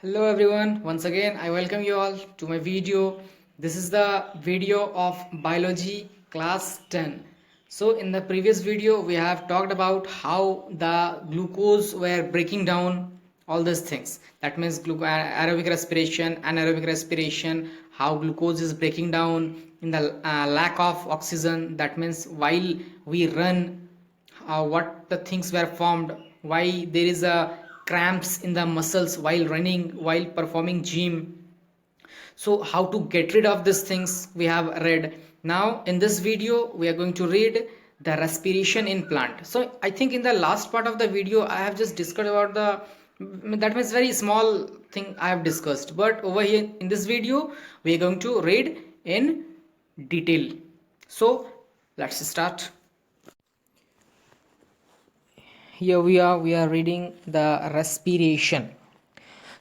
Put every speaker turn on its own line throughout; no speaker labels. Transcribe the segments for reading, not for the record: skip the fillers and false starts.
Hello everyone, once again I welcome you all to my video. This is the video of biology class 10. So in the previous video we have talked about how the glucose were breaking down all these things. That means aerobic respiration, anaerobic respiration, how glucose is breaking down in the lack of oxygen. That means while we run, what the things were formed, why there is a cramps in the muscles while running, while performing gym. So how to get rid of these things we have read. Now in this video we are going to read the respiration in plant. So I think in the last part of the video I have just discussed about that means very small thing I have discussed, but over here in this video we are going to read in detail. So let's start. Here we are reading the respiration.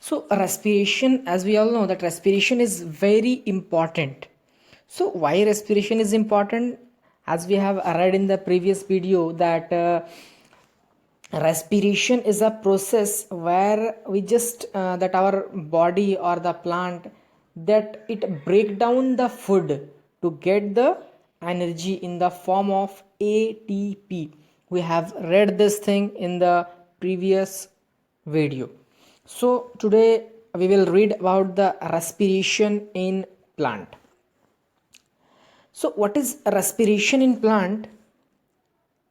So respiration, as we all know, that respiration is very important. So why respiration is important? As we have read in the previous video that respiration is a process where we just that our body or the plant, that it break down the food to get the energy in the form of ATP. We have read this thing in the previous video. So today we will read about the respiration in plant. So what is respiration in plant?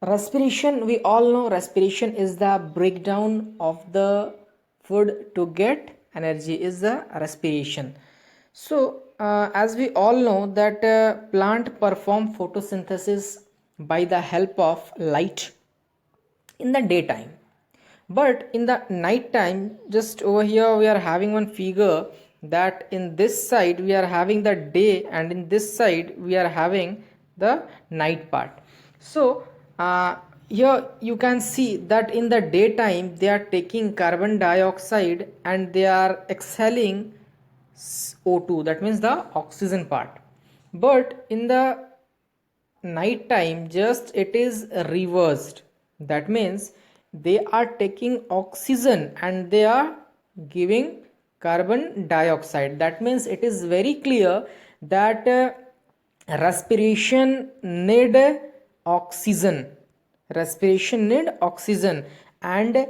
Respiration, we all know respiration is the breakdown of the food to get energy, is the respiration. So as we all know that plant perform photosynthesis by the help of light in the daytime, but in the night time, just over here we are having one figure that in this side we are having the day and in this side we are having the night part. So here you can see that in the daytime they are taking carbon dioxide and they are exhaling O2, that means the oxygen part. But in the night time just it is reversed. That means they are taking oxygen and they are giving carbon dioxide. That means it is very clear that respiration need oxygen, respiration need oxygen, and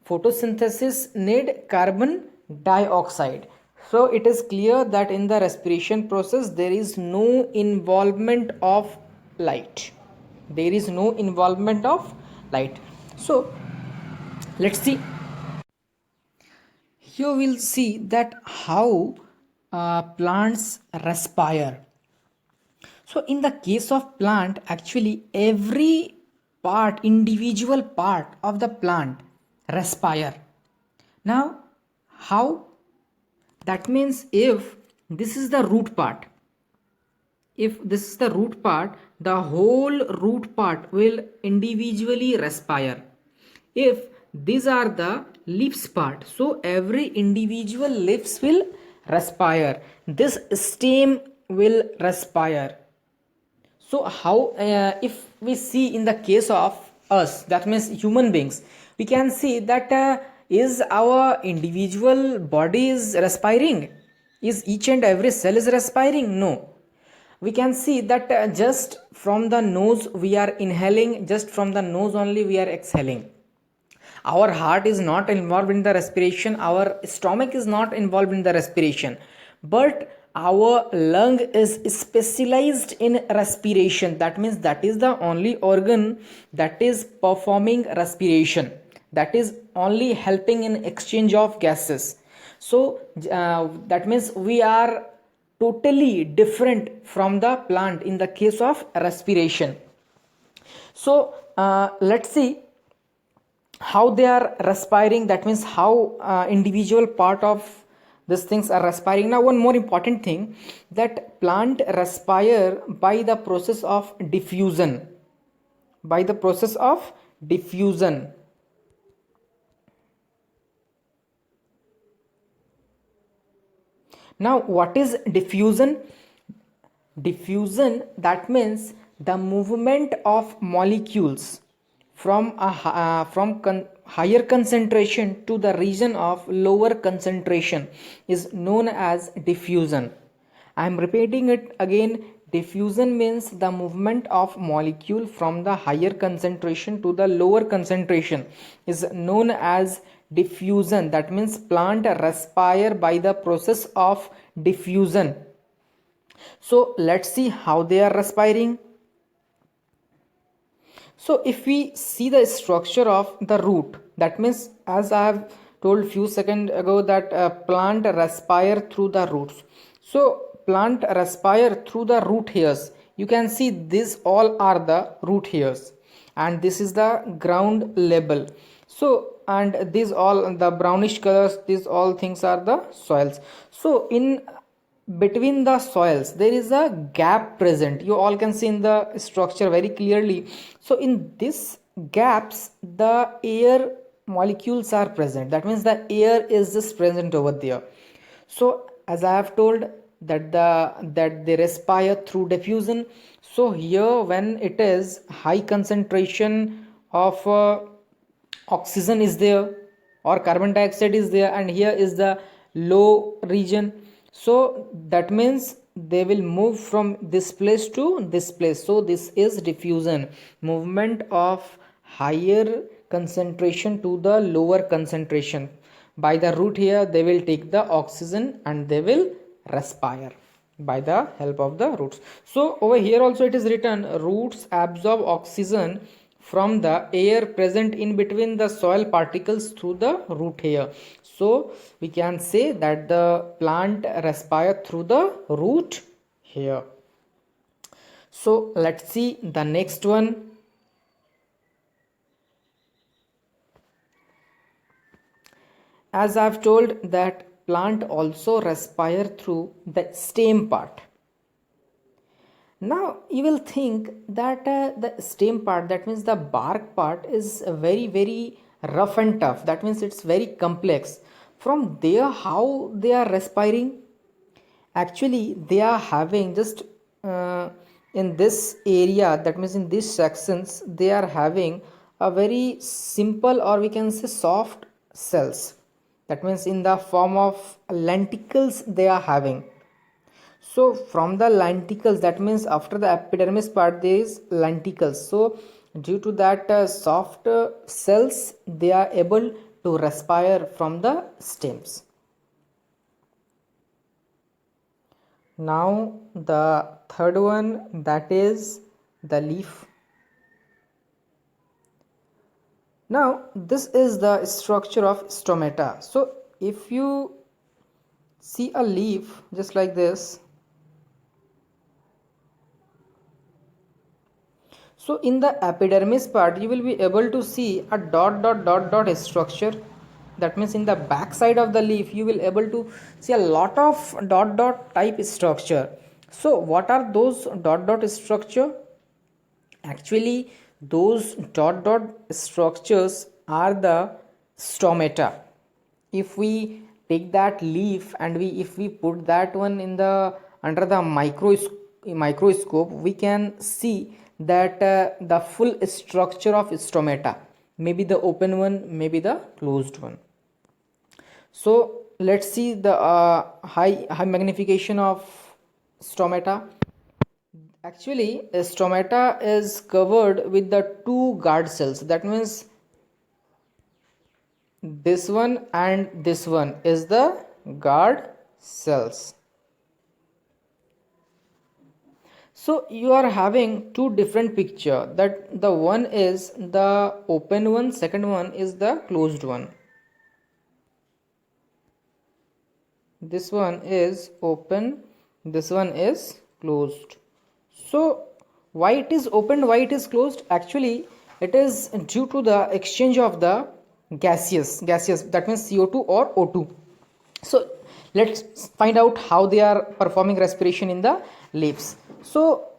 photosynthesis need carbon dioxide. So it is clear that in the respiration process there is no involvement of light, there is no involvement of light. So let's see. Here we'll see that how plants respire. So in the case of plant, actually every part, individual part of the plant respire. Now how? That means if this is the root part, if this is the root part, the whole root part will individually respire. If these are the leaves part, so every individual leaves will respire, this stem will respire. So how if we see in the case of us, that means human beings, we can see that is our individual body is respiring, is each and every cell is respiring? No. We can see that just from the nose we are inhaling, just from the nose only we are exhaling. Our heart is not involved in the respiration, our stomach is not involved in the respiration, but our lung is specialized in respiration. That means that is the only organ that is performing respiration, that is only helping in exchange of gases. So that means we are totally different from the plant in the case of respiration. So let's see how they are respiring. That means how individual part of these things are respiring. Now one more important thing, that plant respire by the process of diffusion, by the process of diffusion. Now what is diffusion? Diffusion, that means the movement of molecules from higher concentration to the region of lower concentration is known as diffusion. I am repeating it again. Diffusion means the movement of molecule from the higher concentration to the lower concentration is known as diffusion. That means plant respire by the process of diffusion. So let's see how they are respiring. So if we see the structure of the root, that means as I have told few seconds ago that plant respire through the roots. So plant respire through the root hairs. You can see these all are the root hairs and this is the ground level. So and these all the brownish colors, these all things are the soils. So in between the soils there is a gap present, you all can see in the structure very clearly. So in this gaps the air molecules are present, that means the air is just present over there. So as I have told that they respire through diffusion. So here when it is high concentration of oxygen is there or carbon dioxide is there and here is the low region, so that means they will move from this place to this place. So this is diffusion, movement of higher concentration to the lower concentration. By the root here they will take the oxygen and they will respire by the help of the roots. So over here also it is written roots absorb oxygen from the air present in between the soil particles through the root hair. So we can say that the plant respire through the root hair. So let's see the next one. As I've told that plant also respire through the stem part. Now you will think that the stem part, that means the bark part, is very rough and tough, that means it's very complex. From there how they are respiring? Actually they are having just in this area, that means in these sections they are having a very simple or we can say soft cells, that means in the form of lenticles they are having. So from the lenticles, that means after the epidermis part there is lenticles. So due to that soft cells they are able to respire from the stems. Now the third one, that is the leaf. Now this is the structure of stomata. So if you see a leaf just like this, so in the epidermis part you will be able to see a dot structure. That means in the back side of the leaf you will able to see a lot of dot type structure. So what are those dot structure? Actually those dot structures are the stomata. If we take that leaf and if we put that one in the under the microscope, we can see that the full structure of stomata, maybe the open one, maybe the closed one. So let's see the high magnification of stomata. Actually stomata is covered with the two guard cells, that means this one and this one is the guard cells. So you are having two different picture, that the one is the open one, second one is the closed one. This one is open, this one is closed. So why it is open, why it is closed? Actually it is due to the exchange of the gaseous, that means CO2 or O2. So let's find out how they are performing respiration in the leaves. So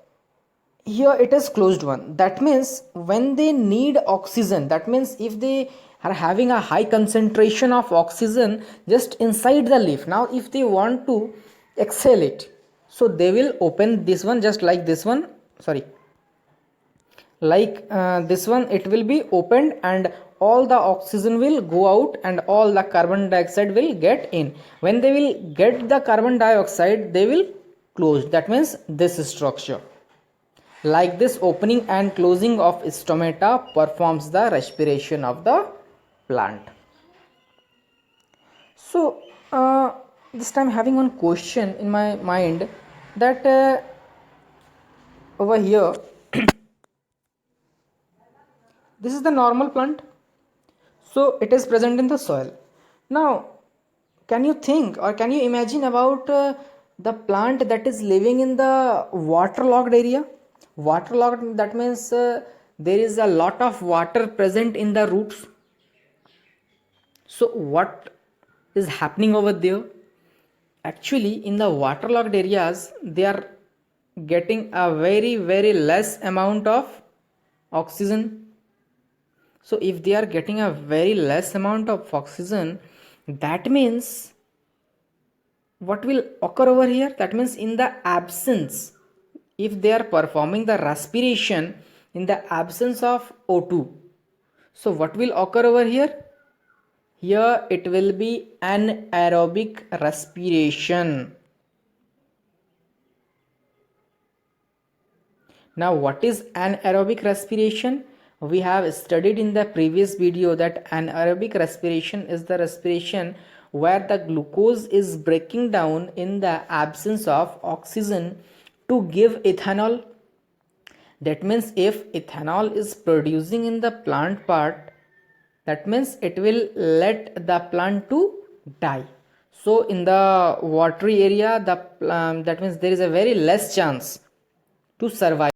here it is closed one, that means when they need oxygen, that means if they are having a high concentration of oxygen just inside the leaf, now if they want to exhale it, so they will open this one just like this one, sorry, like this one, it will be opened and all the oxygen will go out and all the carbon dioxide will get in. When they will get the carbon dioxide, they will close. That means this structure, like this opening and closing of stomata performs the respiration of the plant. So this time having one question in my mind, that over here this is the normal plant, so it is present in the soil. Now can you think or can you imagine about the plant that is living in the waterlogged area? Waterlogged, that means there is a lot of water present in the roots. So what is happening over there? Actually in the waterlogged areas they are getting a very less amount of oxygen. So if they are getting a very less amount of oxygen, that means what will occur over here? That means in the absence, if they are performing the respiration in the absence of O2, so what will occur over here? Here it will be anaerobic respiration. Now what is anaerobic respiration? We have studied in the previous video that anaerobic respiration is the respiration where the glucose is breaking down in the absence of oxygen to give ethanol. That means if ethanol is producing in the plant part, that means it will let the plant to die. So in the watery area, that means there is a very less chance to survive.